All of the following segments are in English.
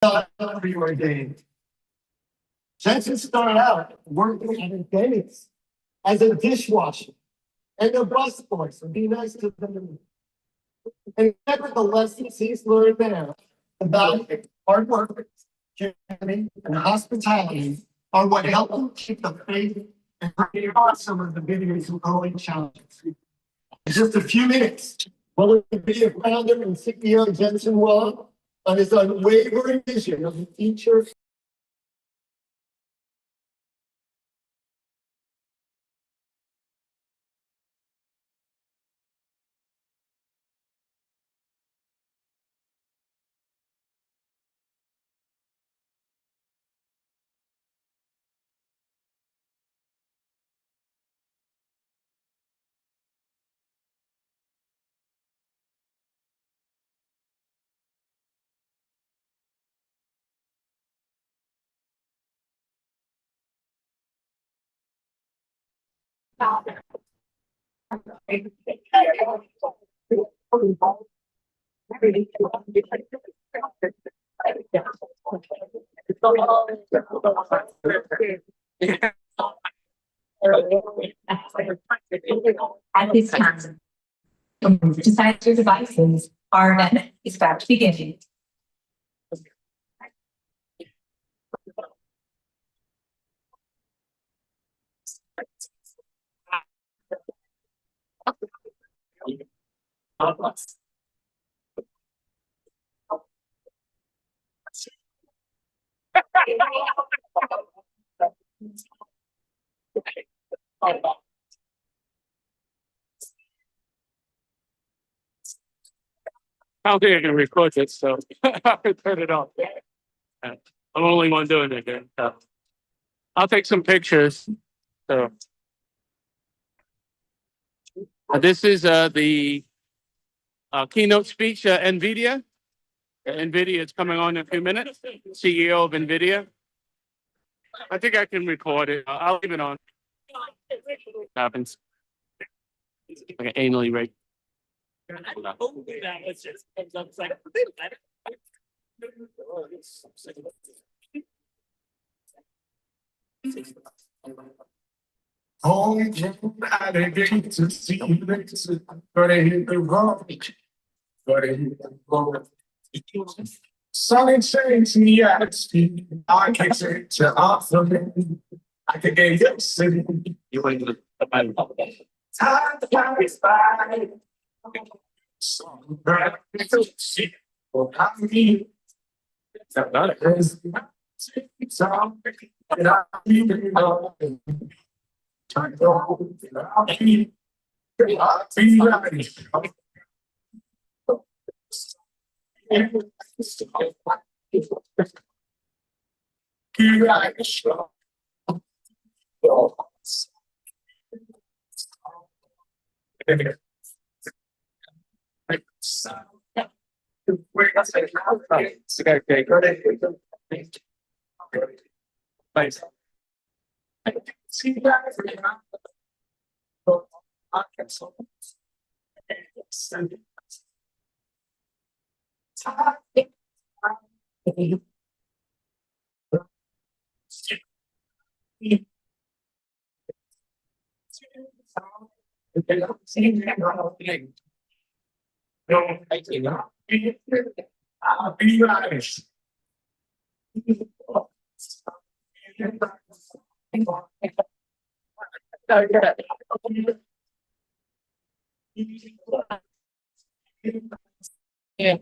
not preordained. Jensen started out working at a Denny's as a dishwasher and a busboy, so be nice to them. And nevertheless, he's learned there about hard work, charity, and hospitality are what help him keep the faith and create some of the videos and growing challenges. In just a few minutes, we'll be a founder and CEO Jensen Wong on his unwavering vision of the future. At this time, decide your devices. Our event is about to begin. I don't think I can record it, so I can turn it off. I'm the only one doing it then. So I'll take some pictures. So this is the keynote speech, NVIDIA. NVIDIA is coming on in a few minutes. CEO of NVIDIA. I think I can record it. I'll leave it on. Happens. Like an anally rate. Only I didn't to see you, but I hit the wrong. But I hit the wrong. Something changed in the atmosphere. I can't say to offer me. I could get you sitting. You want to time flies by. So bright to see. Well, I mean, that is something that I even know. I know that I mean, I'll be ready. I'll be honest. Yeah.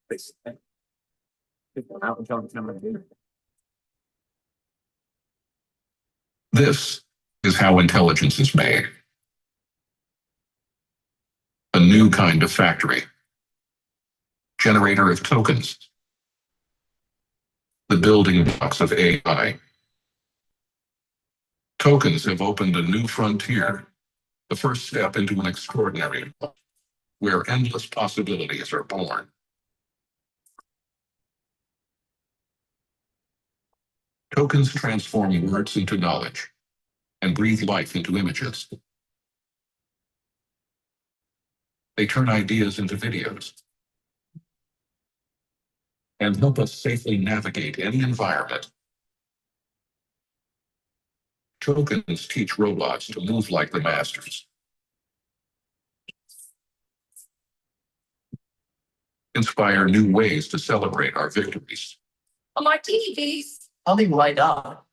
This is how intelligence is made. A new kind of factory. Generator of tokens. The building blocks of AI. Tokens have opened a new frontier, the first step into an extraordinary world, where endless possibilities are born. Tokens transform words into knowledge and breathe life into images. They turn ideas into videos and help us safely navigate any environment. Tokens teach robots to move like the masters. Inspire new ways to celebrate our victories. A martini, please. I'll leave light up.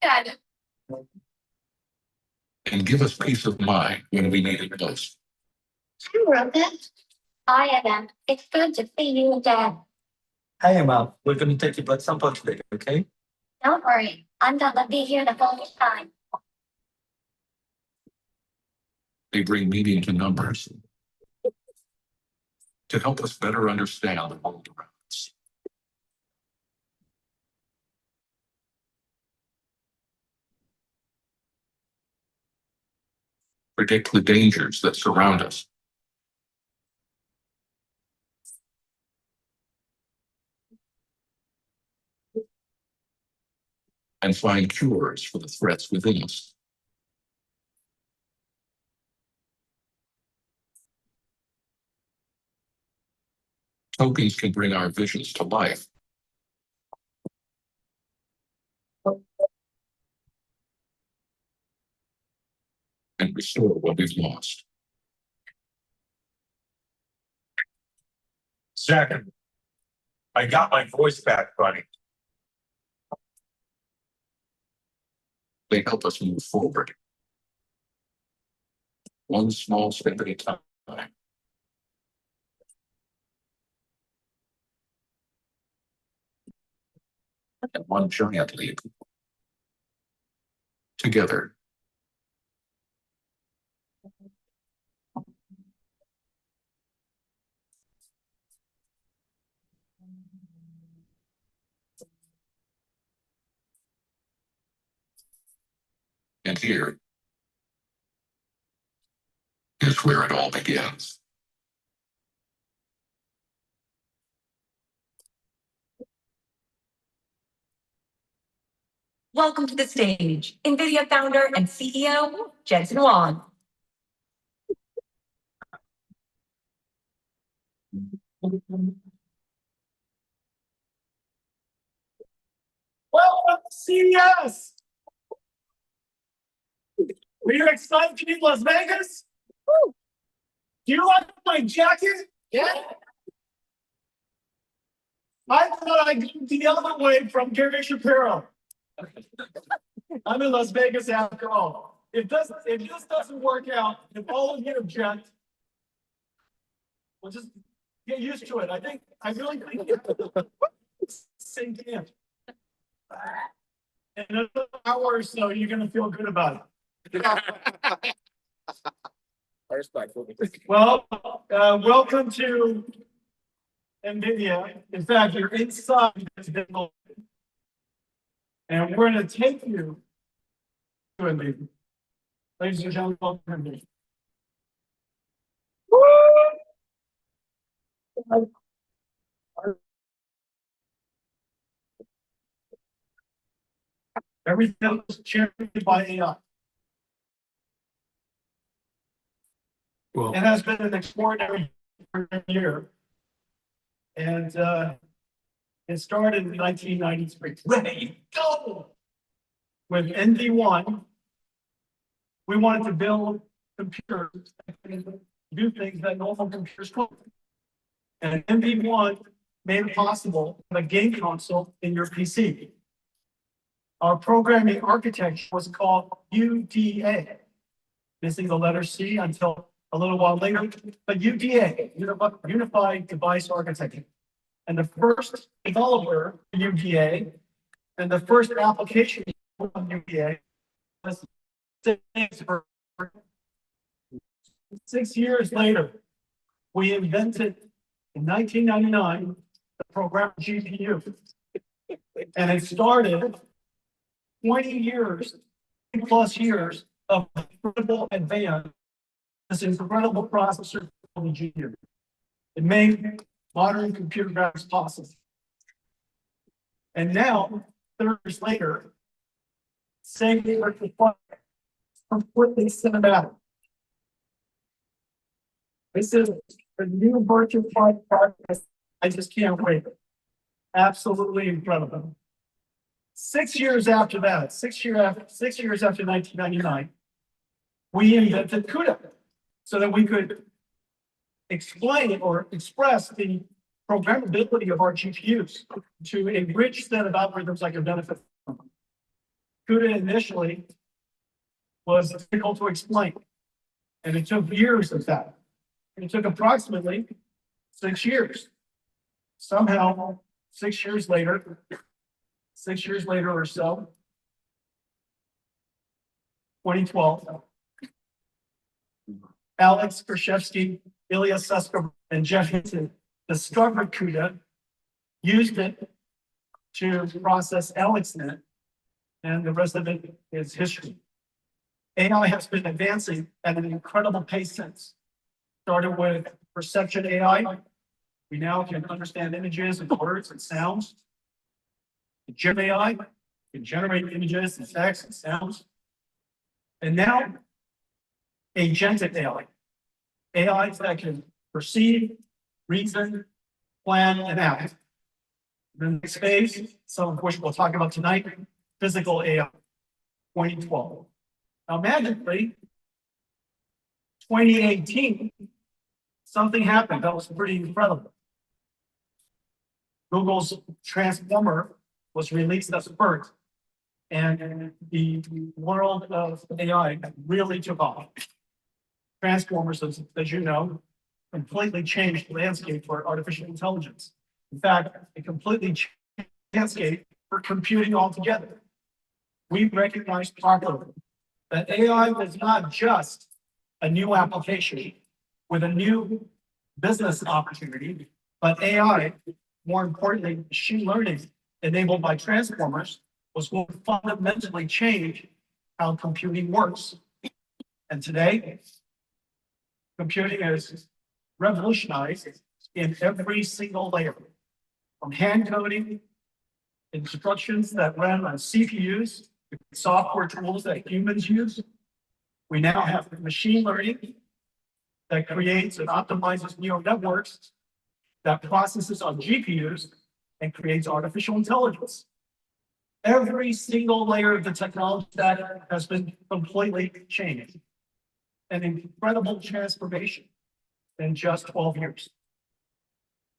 Dad. And give us peace of mind when we need it most. Hi, Robert. Hi, Evan. It's good to see you again. Hey, Emma, we're going to take your blood sample today, okay? Don't worry, I'm gonna be here the whole time. They bring meaning to numbers to help us better understand the world around us. Predict the dangers that surround us. And find cures for the threats within us. Tokens can bring our visions to life. And restore what we've lost. Second, I got my voice back, buddy. They help us move forward. One small step at a time. And one giant leap. Together. And here is where it all begins. Welcome to the stage, NVIDIA founder and CEO, Jensen Huang. Welcome to CES. Were you excited to be in Las Vegas? Woo. Do you like my jacket? Yeah. I thought I'd go the other way from Gary Shapiro. I'm in Las Vegas after all. If this doesn't work out, if all of you object, we'll just get used to it. I really think it's sink in. In another hour or so, you're gonna feel good about it. Well, welcome to NVIDIA. In fact, you're inside this building. And we're going to take you to NVIDIA. Ladies and gentlemen, welcome to NVIDIA. Everything is championed by AI. Well, It has been an extraordinary year. And it started in 1993. Ready, go! With NV1, we wanted to build computers that can do things that normal computers couldn't. And NV1 made it possible to have a game console in your PC. Our programming architecture was called UDA, missing the letter C until a little while later, but UDA, Unified Device Architecture. And the first developer of UDA and the first application of UDA was 6 years later. We invented in 1999 the program GPU. And it started 20 years, 20+ years of incredible advance, this incredible processor called the GPU. It made modern computer graphics possible. And now, 30 years later, same virtual flight, completely cinematic. This is a new virtual flight progress. I just can't wait. Absolutely incredible. 6 years after that, 6 years after 1999, we invented CUDA so that we could explain or express the programmability of our GPUs to a rich set of algorithms I can benefit from. CUDA initially was difficult to explain, and it took years of that. It took approximately 6 years. Somehow, 6 years later, 6 years later or so, 2012, Alex Krashevsky, Ilya Sutskever, and Jeff Hinton discovered CUDA, used it to process AlexNet, and the rest of it is history. AI has been advancing at an incredible pace since. Started with perception AI. We now can understand images and words and sounds. Gen AI can generate images and text and sounds. And now, agentic AI. AI that can perceive, reason, plan, and act. The next phase, some of which we'll talk about tonight, physical AI, 2012. Now, magically, 2018, something happened that was pretty incredible. Google's Transformer was released as first, and the world of AI really took off. Transformers, as you know, completely changed the landscape for artificial intelligence. In fact, it completely changed the landscape for computing altogether. We recognized properly that AI was not just a new application with a new business opportunity, but AI, more importantly, machine learning enabled by transformers, was going to fundamentally change how computing works. And today, computing is revolutionized in every single layer, from hand coding, instructions that run on CPUs, software tools that humans use. We now have machine learning that creates and optimizes neural networks that processes on GPUs and creates artificial intelligence. Every single layer of the technology that has been completely changed. An incredible transformation in just 12 years.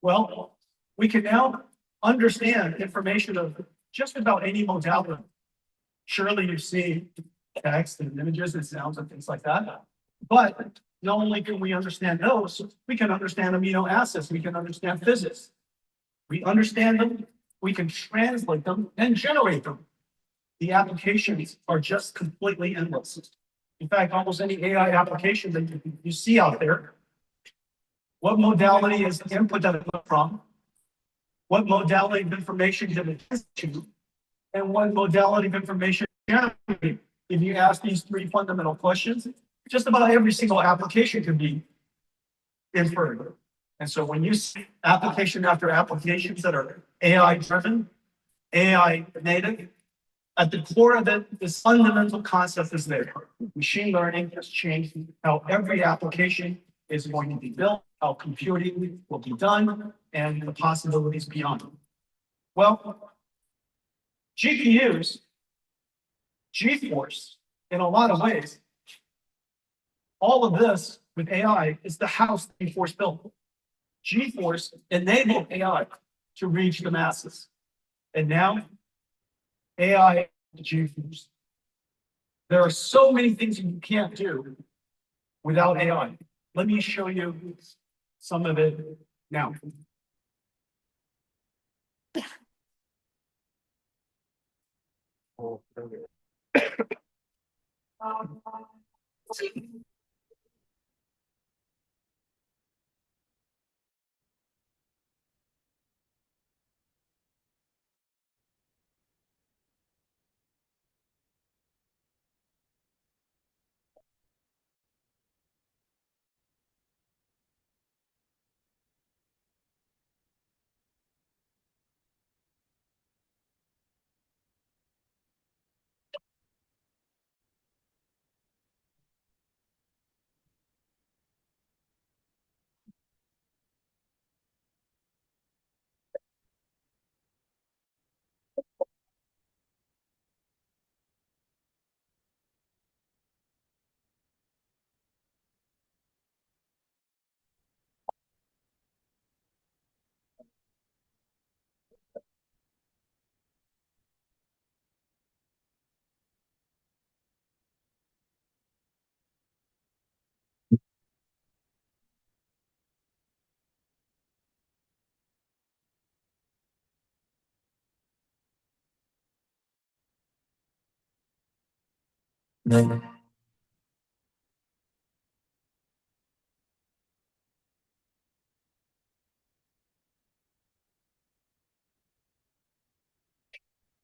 Well, we can now understand information of just about any modality. Surely you've seen text and images and sounds and things like that. But not only can we understand those, we can understand amino acids, we can understand physics. We understand them, we can translate them and generate them. The applications are just completely endless. In fact, almost any AI application that you see out there, what modality is the input that it comes from? What modality of information did it test to? And what modality of information generated? If you ask these three fundamental questions, just about every single application can be inferred. And so when you see application after applications that are AI driven, AI native, at the core of it, this fundamental concept is there. Machine learning has changed how every application is going to be built, how computing will be done, and the possibilities beyond. Well, GPUs, GeForce, in a lot of ways, all of this with AI is the house that GeForce built. GeForce enabled AI to reach the masses. And now, AI to GeForce. There are so many things you can't do without AI. let me show you some of it now.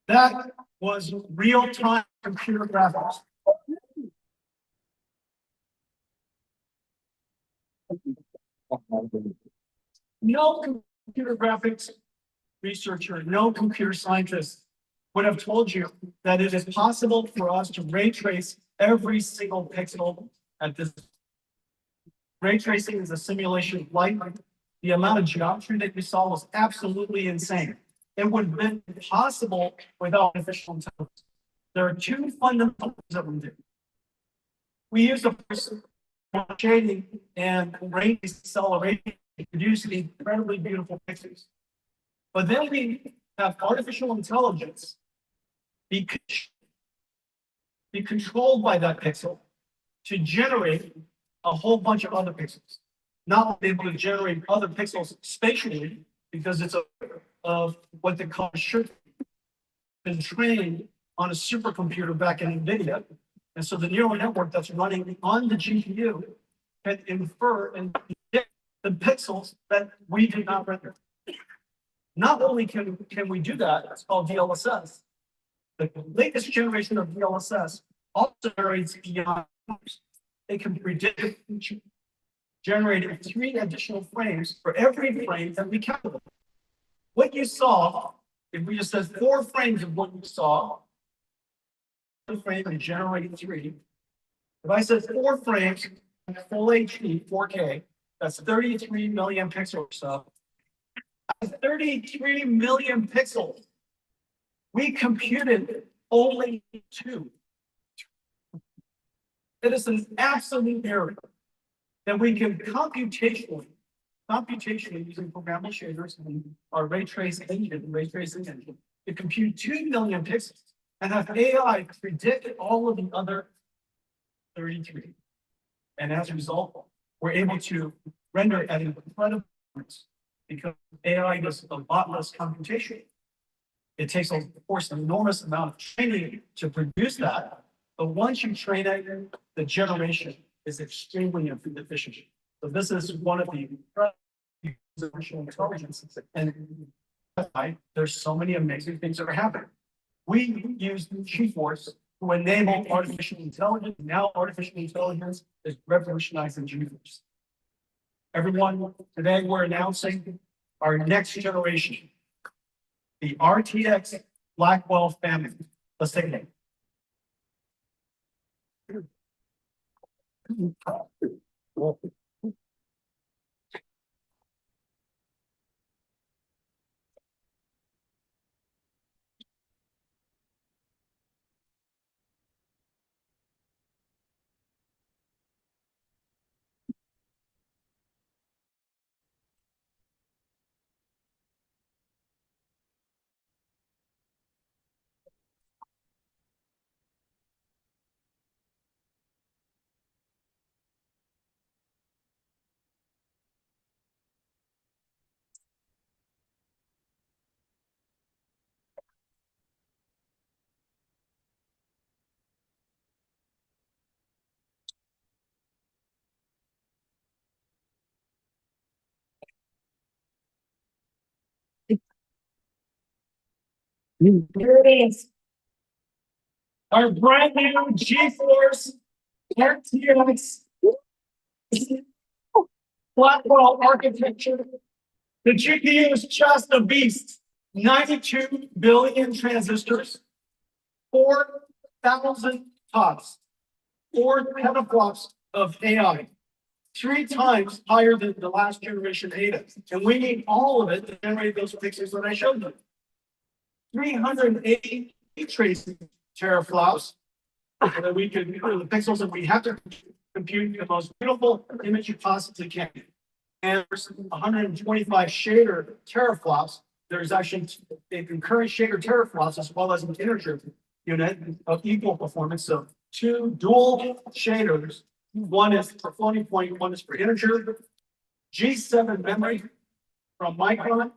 That was real-time computer graphics. No computer graphics researcher, no computer scientist would have told you that it is possible for us to ray trace every single pixel at this. Ray tracing is a simulation of light. The amount of geometry that you saw was absolutely insane. It would have been impossible without artificial intelligence. There are two fundamental things that we do. We use the shading and ray acceleration to produce these incredibly beautiful pictures. But then we have artificial intelligence be controlled by that pixel to generate a whole bunch of other pixels. Not able to generate other pixels spatially because it's of what they call should been trained on a supercomputer back in NVIDIA. And so the neural network that's running on the GPU can infer and predict the pixels that we did not render. Not only can we do that, it's called DLSS. The latest generation of DLSS also generates beyond. It can predict generating 3 additional frames for every frame that we calculate. What you saw, if we just said 4 frames of what you saw, one frame and generate 3. If I said 4 frames, full HD, 4K, that's 33 million pixels or so. 33 million pixels. We computed only 2. It is an absolute error that we can computationally using programmable shaders and our ray tracing engine, to compute 2 million pixels and have AI predict all of the other 33. And as a result, we're able to render at an incredible performance because AI does a lot less computation. It takes, of course, an enormous amount of training to produce that. But once you train it, the generation is extremely efficient. So this is one of the artificial intelligence. And there's so many amazing things that are happening. We use GeForce to enable artificial intelligence. Now artificial intelligence is revolutionizing GeForce. Everyone, today we're announcing our next generation, the RTX Blackwell family. Let's take a look. Here it is. Our brand new GeForce RTX Blackwell architecture. The GPU is just a beast. 92 billion transistors, 4,000 TOPS, 4 petaflops of AI, 3 times higher than the last generation ADA. And we need all of it to generate those pictures that I showed you. 380 tracing teraflops. And then we can, the pixels that we have to compute the most beautiful image you possibly can. And there's 125 shader teraflops. There's actually a concurrent shader teraflops as well as an integer unit of equal performance. So 2 dual shaders. One is for floating point, one is for integer. G7 memory from Micron,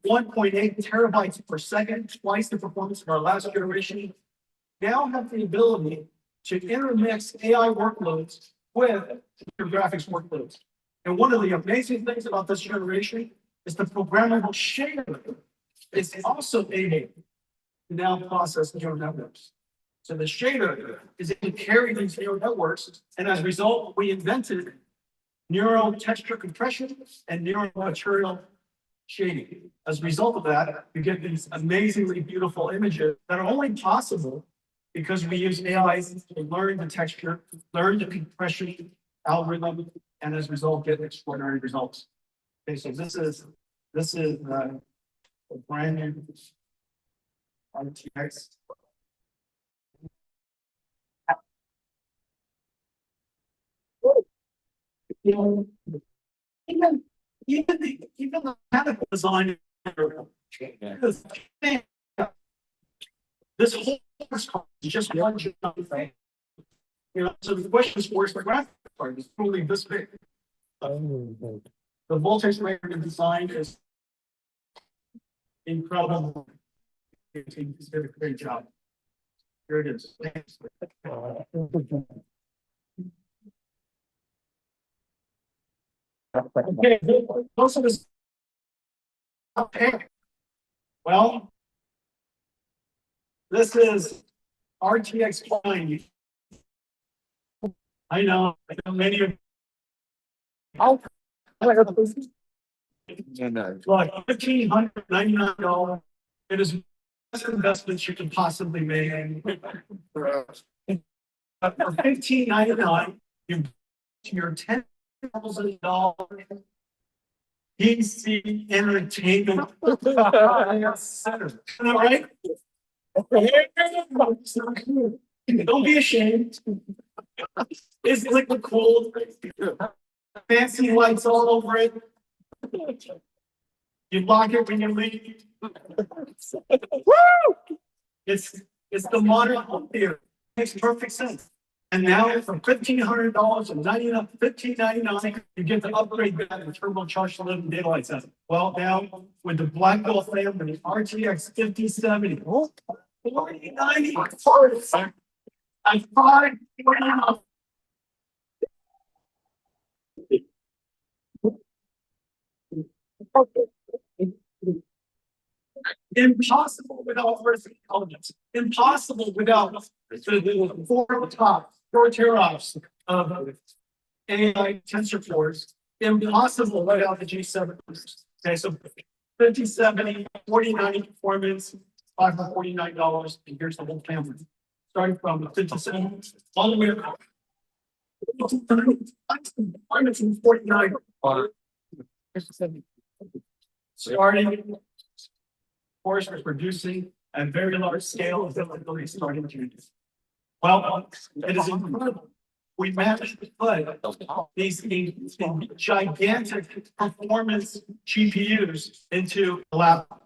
1.8 terabytes per second, twice the performance of our last generation. Now have the ability to intermix AI workloads with your graphics workloads. And one of the amazing things about this generation is the programmable shader is also able to now process neural networks. So the shader is able to carry these neural networks, and as a result, we invented neural texture compression and neural material shading. As a result of that, you get these amazingly beautiful images that are only possible because we use AI to learn the texture, learn the compression algorithm, and as a result, get extraordinary results. Okay, so this is a brand new RTX. You know, even the mechanical design. This whole is just one giant thing. You know, so the question is, where's the graphics card? It's truly this big. The voltage regulator design is incredible. It's did a great job. Here it is. Okay, most of this. Okay. Well, this is RTX 20. I know many of. Oh, like $1,599. It is the best investment you can possibly make. For $1,599, you your $10,000 PC entertainment center. All right. Don't be ashamed. It's liquid cooled. Fancy lights all over it. You lock it when you leave. It's the modern home theater. Makes perfect sense. And now from $1,500 and $1,599, you get to upgrade that and turbocharged living daylight center. Well, now with the Blackwell family, RTX 5070, 4090, I tried. Impossible without artificial intelligence. Impossible without the 4 teraops of AI tensor cores. Impossible without the G7. Okay, so 5070, 4090 performance, $549. And here's the whole family. Starting from the 57 all the way up. Performance in 49. Starting, of course, we're producing a very large scale of availability starting to use. Well, it is incredible. We managed to put these gigantic performance GPUs into a laptop.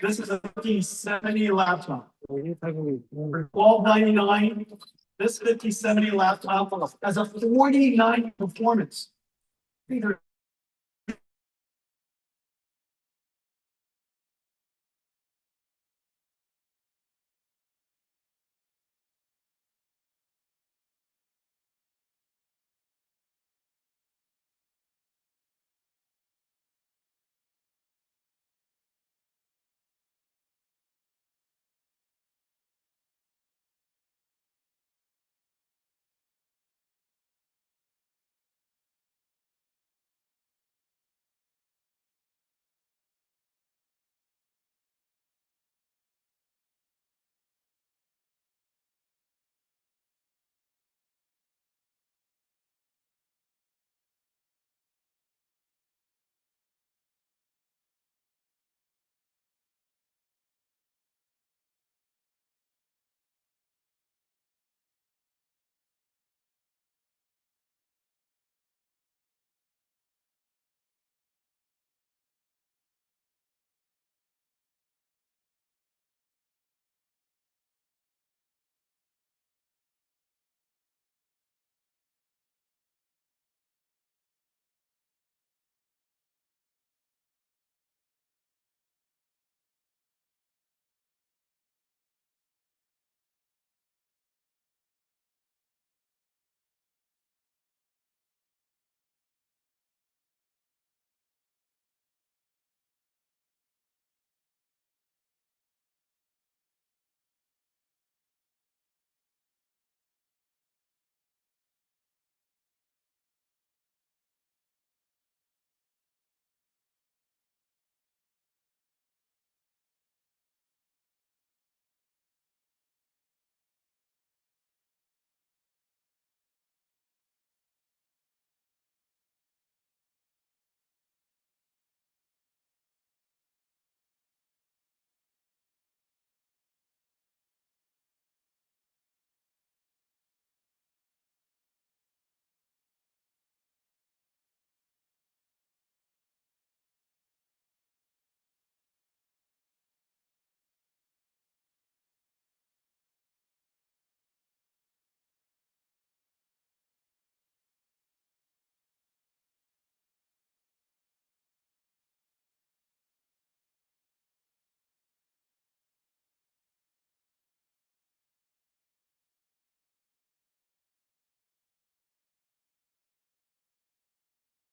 This is a 5070 laptop. For $1,299, this 5070 laptop has a 49 performance. These are